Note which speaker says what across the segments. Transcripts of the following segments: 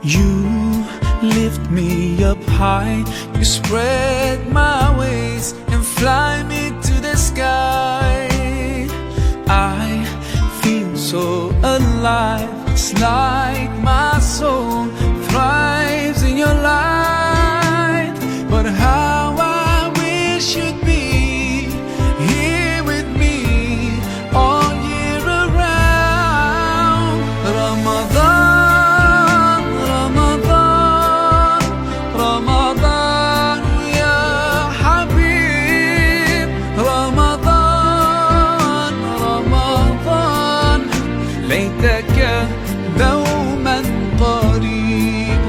Speaker 1: You lift me up high, you spread my wings and fly me to the sky. I feel so alive, it's like my soul thrives in your light. But how I wish you'd be here with me all year around. Ramadan, Ramadan, Ramadan, ya Habib. Ramadan, Ramadan, ليتك دوما قريب.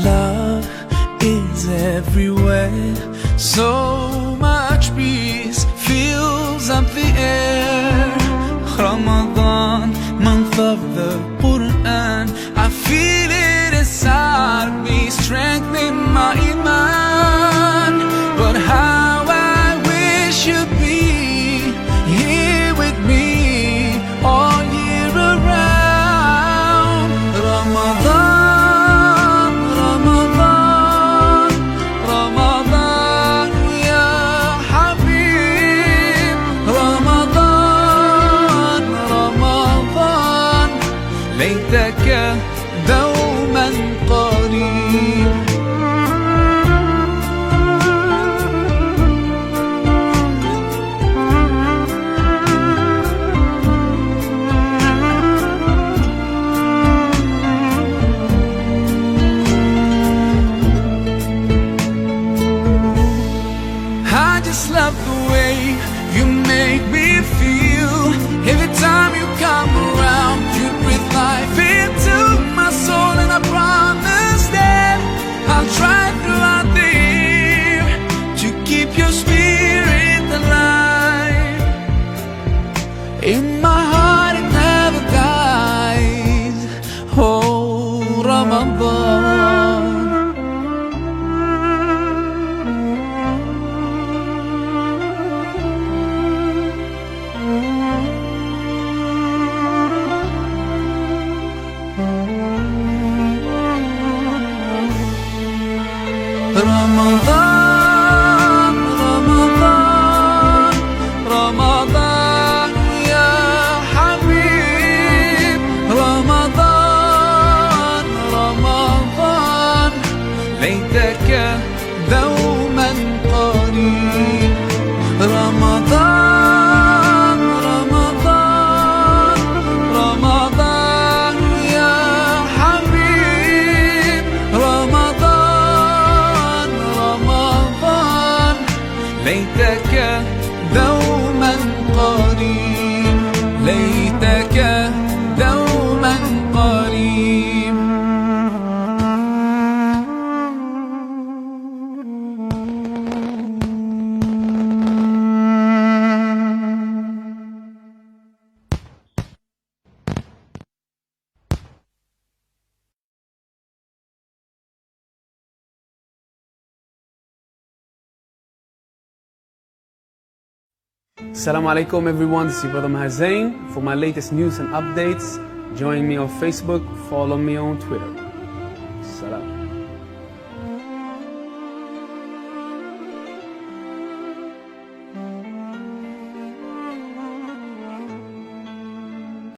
Speaker 1: Love is everywhere, so much peace fills up the air. Ramadan, month of the Quran, I feel it inside me, strengthening my iman. But how I wish you'd be here with me all year around. Ramadan, Ramadan, Ramadan, ya Habib. Ramadan, Ramadan, ليتك دوما قريب. I just love the way you make me feel. Every time you come around, you breathe life into my soul. And I promise that I'll try throughout the year to keep your spirit alive. In my heart it never dies. Oh, Ramadan. Ramadan, Ramadan, Ramadan, ya Habib. Ramadan, Ramadan, ليتك دوما قريب. رمضان، رمضان، رمضان يا حبيب. رمضان، رمضان، ليتك دوما قريب، ليتك دوما قريب.
Speaker 2: Assalamu alaikum everyone, this is your brother Magaan. For my latest news and updates, join me on Facebook, follow me on Twitter.